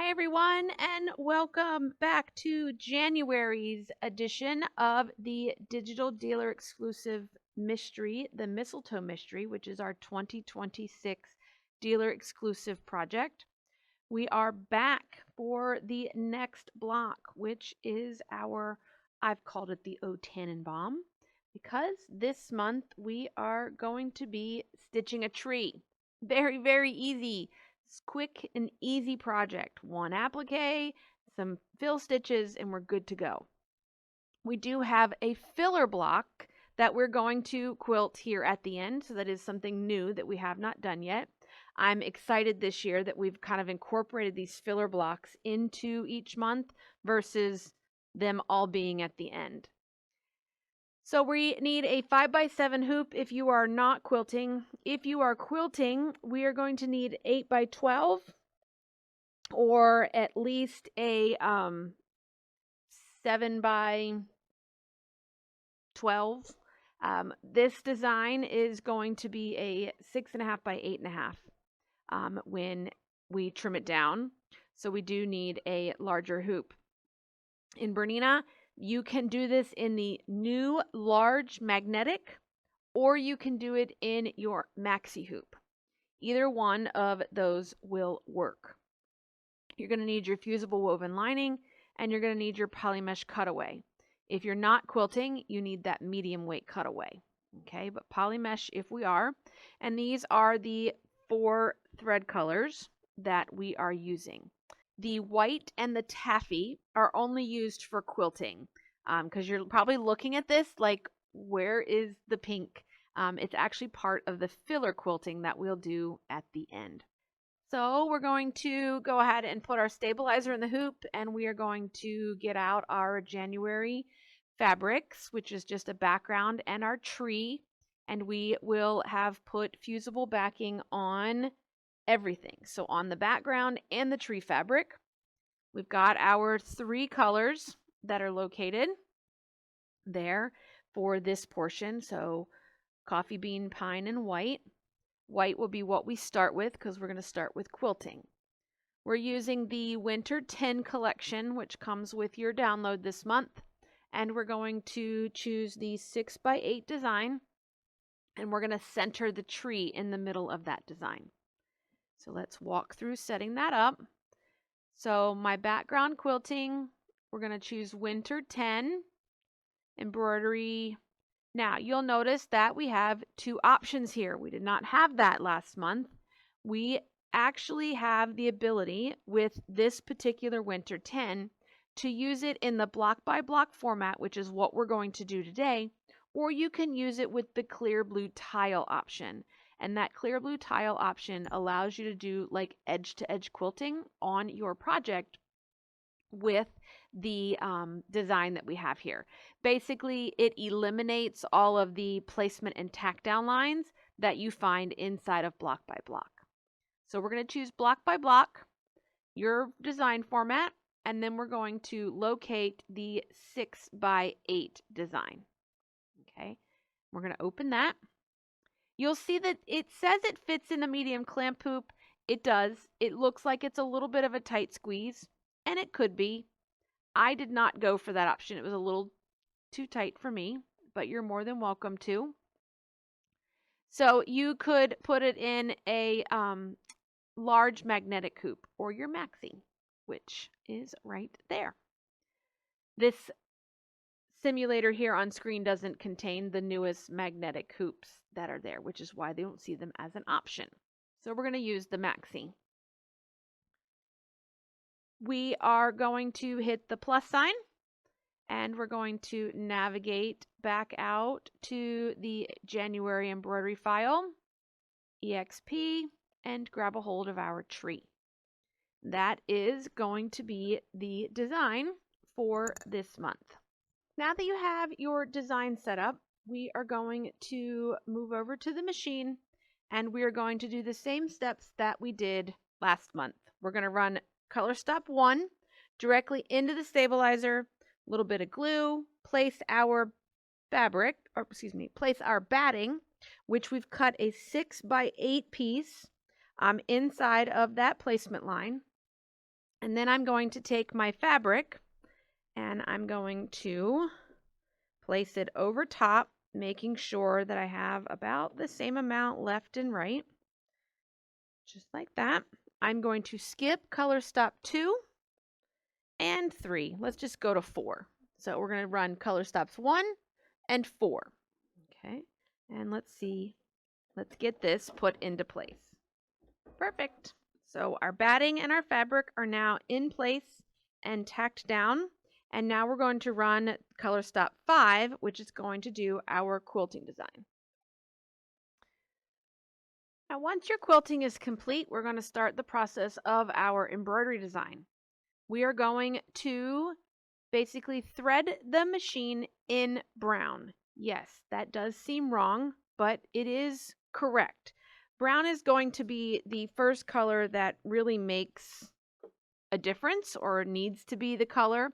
Hi, everyone, and welcome back to January's edition of the Digital Dealer Exclusive Mystery, the Mistletoe Mystery, which is our 2026 dealer exclusive project. We are back for the next block, which is I've called it the O Tannenbaum, because this month we are going to be stitching a tree. Very, very easy. Quick and easy project. One applique, some fill stitches, and we're good to go. We do have a filler block that we're going to quilt here at the end. So that is something new that we have not done yet. I'm excited this year that we've kind of incorporated these filler blocks into each month versus them all being at the end. So we need a 5x7 hoop if you are not quilting. If you are quilting, we are going to need 8x12 or at least a 7x12. This design is going to be a 6.5 by 8.5 when we trim it down. So we do need a larger hoop. In Bernina, you can do this in the new large magnetic, or you can do it in your maxi hoop. Either one of those will work. You're going to need your fusible woven lining, and you're going to need your polymesh cutaway. If you're not quilting, you need that medium weight cutaway. Okay, but polymesh if we are. And these are the 4 thread colors that we are using. The white and the taffy are only used for quilting because you're probably looking at this like, where is the pink? It's actually part of the filler quilting that we'll do at the end. So we're going to go ahead and put our stabilizer in the hoop, and we are going to get out our January fabrics, which is just a background, and our tree, and we will have put fusible backing on everything. So on the background and the tree fabric, we've got our 3 colors that are located there for this portion. So coffee bean, pine, and white. White will be what we start with because we're going to start with quilting. We're using the Winter 10 collection, which comes with your download this month. And we're going to choose the 6x8 design. And we're going to center the tree in the middle of that design. So let's walk through setting that up. So my background quilting, we're going to choose Winter 10 embroidery. Now you'll notice that we have 2 options here. We did not have that last month. We actually have the ability with this particular Winter 10 to use it in the block by block format, which is what we're going to do today, or you can use it with the clear blue tile option. And that clear blue tile option allows you to do like edge to edge quilting on your project with the design that we have here. Basically, it eliminates all of the placement and tack down lines that you find inside of block by block. So we're going to choose block by block, your design format, and then we're going to locate the 6x8 design. Okay, we're going to open that. You'll see that it says it fits in a medium clamp hoop. It does. It looks like it's a little bit of a tight squeeze, and it could be. I did not go for that option. It was a little too tight for me, but you're more than welcome to. So you could put it in a large magnetic hoop or your maxi, which is right there. This simulator here on screen doesn't contain the newest magnetic hoops that are there, which is why they don't see them as an option. So we're going to use the maxi. We are going to hit the plus sign, and we're going to navigate back out to the January embroidery file, EXP, and grab a hold of our tree. That is going to be the design for this month. Now that you have your design set up, we are going to move over to the machine, and we are going to do the same steps that we did last month. We're going to run color stop 1 directly into the stabilizer, a little bit of glue, place our batting, which we've cut a 6x8 piece inside of that placement line. And then I'm going to take my fabric and I'm going to place it over top, making sure that I have about the same amount left and right. Just like that. I'm going to skip color stop 2 and 3. Let's just go to 4. So we're going to run color stops 1 and 4. Okay. And let's see. Let's get this put into place. Perfect. So our batting and our fabric are now in place and tacked down. And now we're going to run color stop 5, which is going to do our quilting design. Now, once your quilting is complete, we're going to start the process of our embroidery design. We are going to basically thread the machine in brown. Yes, that does seem wrong, but it is correct. Brown is going to be the first color that really makes a difference or needs to be the color.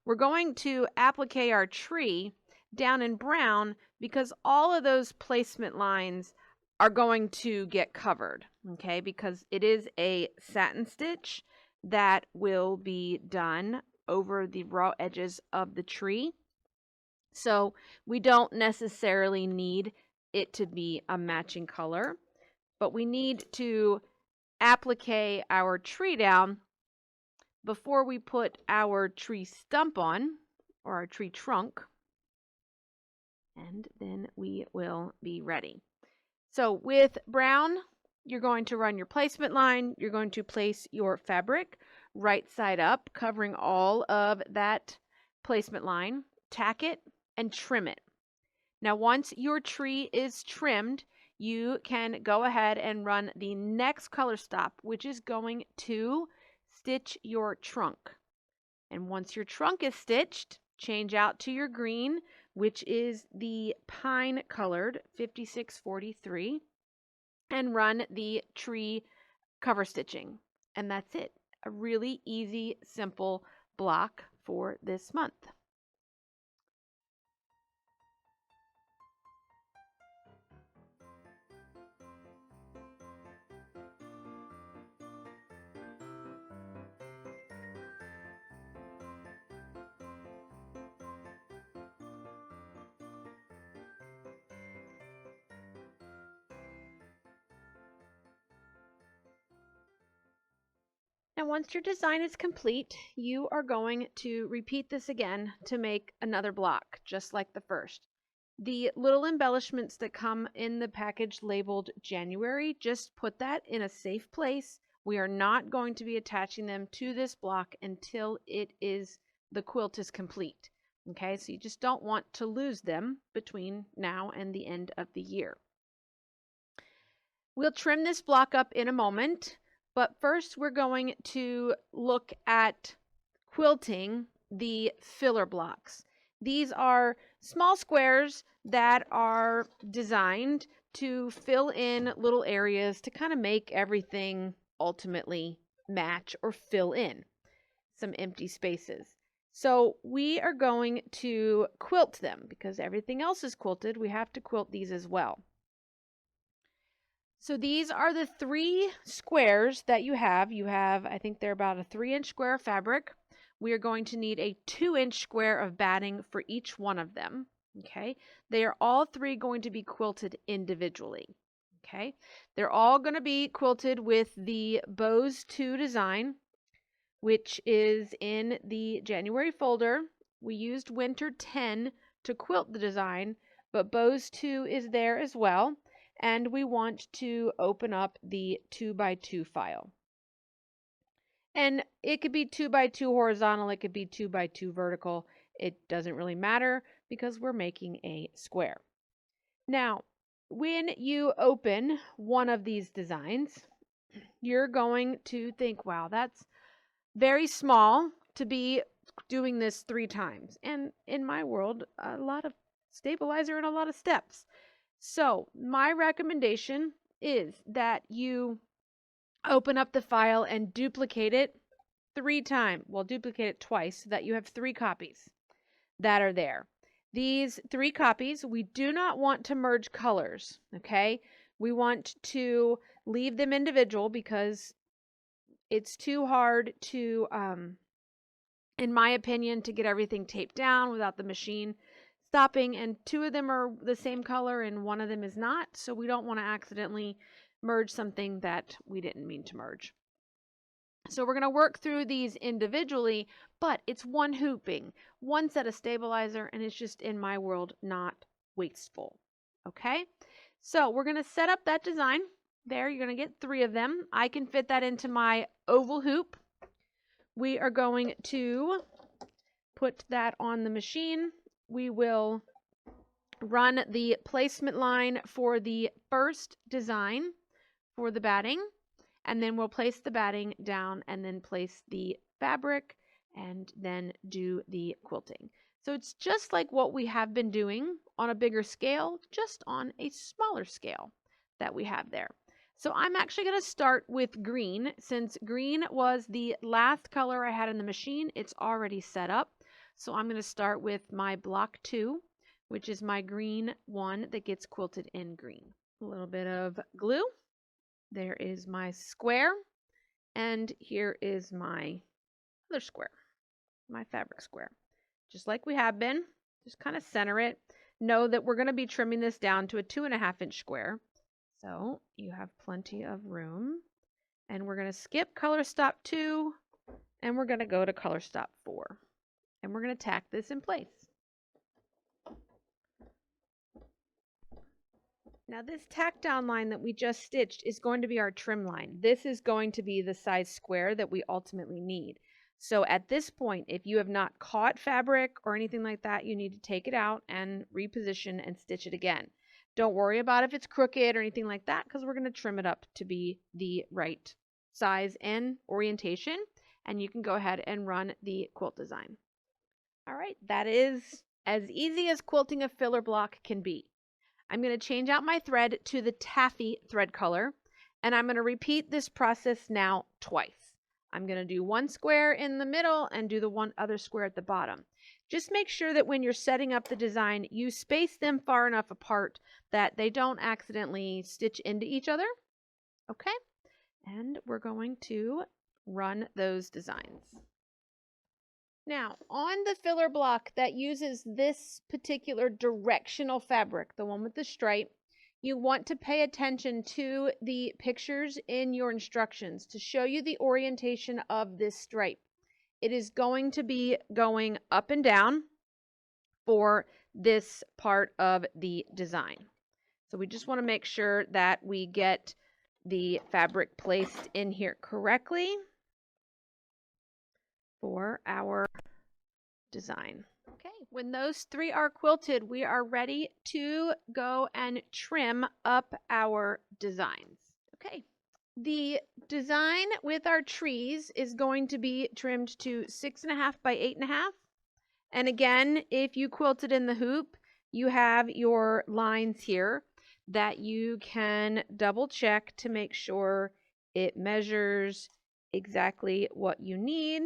We're going to applique our tree down in brown because all of those placement lines are going to get covered, okay, because it is a satin stitch that will be done over the raw edges of the tree. So we don't necessarily need it to be a matching color, but we need to applique our tree down before we put our tree stump on, or our tree trunk, and then we will be ready. So with brown, you're going to run your placement line. You're going to place your fabric right side up, covering all of that placement line, tack it, and trim it. Now, once your tree is trimmed, you can go ahead and run the next color stop, which is going to stitch your trunk. And once your trunk is stitched, change out to your green, which is the pine colored 5643, and run the tree cover stitching. And that's it. A really easy, simple block for this month. Now, once your design is complete, you are going to repeat this again to make another block, just like the first. The little embellishments that come in the package labeled January, just put that in a safe place. We are not going to be attaching them to this block until the quilt is complete. Okay, so you just don't want to lose them between now and the end of the year. We'll trim this block up in a moment. But first, we're going to look at quilting the filler blocks. These are small squares that are designed to fill in little areas to kind of make everything ultimately match or fill in some empty spaces. So we are going to quilt them because everything else is quilted. We have to quilt these as well. So these are the 3 squares that you have. You have, I think they're about a 3-inch square of fabric. We are going to need a 2-inch square of batting for each one of them. Okay, they are all 3 going to be quilted individually. Okay, they're all going to be quilted with the Bows 2 design, which is in the January folder. We used Winter 10 to quilt the design, but Bows 2 is there as well. And we want to open up the 2x2 file. And it could be 2x2 horizontal, it could be 2x2 vertical. It doesn't really matter because we're making a square. Now, when you open one of these designs, you're going to think, wow, that's very small to be doing this 3 times. And in my world, a lot of stabilizer and a lot of steps. So my recommendation is that you open up the file and duplicate it 3 times. Well, duplicate it twice so that you have 3 copies that are there. These 3 copies, we do not want to merge colors, okay? We want to leave them individual because It's too hard to, in my opinion, to get everything taped down without the machine stopping. And 2 of them are the same color and 1 of them is not. So we don't want to accidentally merge something that we didn't mean to merge. So we're going to work through these individually, but it's one hooping, one set of stabilizer, and it's just, in my world, not wasteful. Okay, so we're going to set up that design. There, you're going to get 3 of them. I can fit that into my oval hoop. We are going to put that on the machine. We will run the placement line for the first design for the batting, and then we'll place the batting down and then place the fabric and then do the quilting. So it's just like what we have been doing on a bigger scale, just on a smaller scale that we have there. So I'm actually going to start with green. Since green was the last color I had in the machine, it's already set up. So I'm going to start with my block 2, which is my green one that gets quilted in green. A little bit of glue. There is my square, and here is my other square, my fabric square. Just like we have been, just kind of center it. Know that we're going to be trimming this down to a 2.5-inch square, so you have plenty of room. And we're going to skip color stop 2, and we're going to go to color stop 4, and we're going to tack this in place. Now this tack down line that we just stitched is going to be our trim line. This is going to be the size square that we ultimately need. So at this point, if you have not caught fabric or anything like that, you need to take it out and reposition and stitch it again. Don't worry about if it's crooked or anything like that, because we're going to trim it up to be the right size and orientation, and you can go ahead and run the quilt design. All right, that is as easy as quilting a filler block can be. I'm going to change out my thread to the taffy thread color, and I'm going to repeat this process now twice. I'm going to do one square in the middle and do the one other square at the bottom. Just make sure that when you're setting up the design, you space them far enough apart that they don't accidentally stitch into each other. Okay, and we're going to run those designs. Now, on the filler block that uses this particular directional fabric, the one with the stripe, you want to pay attention to the pictures in your instructions to show you the orientation of this stripe. It is going to be going up and down for this part of the design. So we just want to make sure that we get the fabric placed in here correctly for our design. Okay, when those 3 are quilted, we are ready to go and trim up our designs. Okay, the design with our trees is going to be trimmed to 6.5 by 8.5. And again, if you quilted in the hoop, you have your lines here that you can double check to make sure it measures exactly what you need.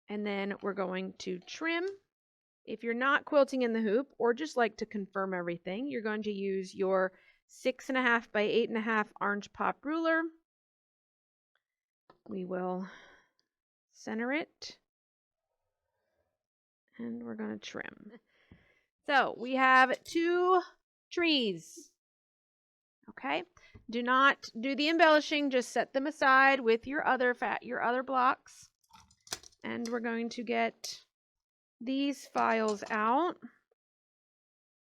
And then we're going to trim. If you're not quilting in the hoop or just like to confirm everything, you're going to use your 6.5 by 8.5 orange pop ruler. We will center it and we're going to trim. So we have 2 trees. Okay, do not do the embellishing, just set them aside with your other blocks. And we're going to get these files out.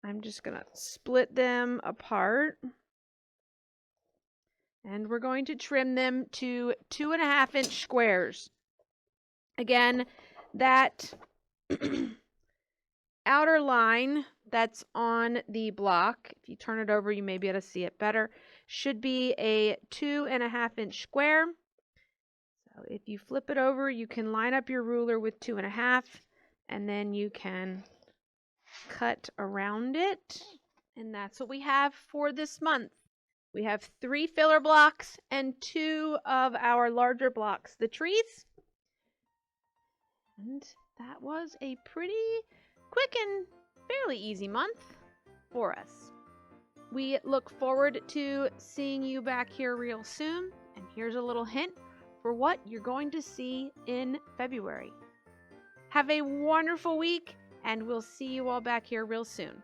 I'm just going to split them apart. And we're going to trim them to 2.5-inch squares. Again, that outer line that's on the block, if you turn it over, you may be able to see it better, should be a 2.5-inch square. So if you flip it over, you can line up your ruler with 2.5, and then you can cut around it. And that's what we have for this month. We have 3 filler blocks and 2 of our larger blocks, the trees. And that was a pretty quick and fairly easy month for us. We look forward to seeing you back here real soon. And here's a little hint for what you're going to see in February. Have a wonderful week, and we'll see you all back here real soon.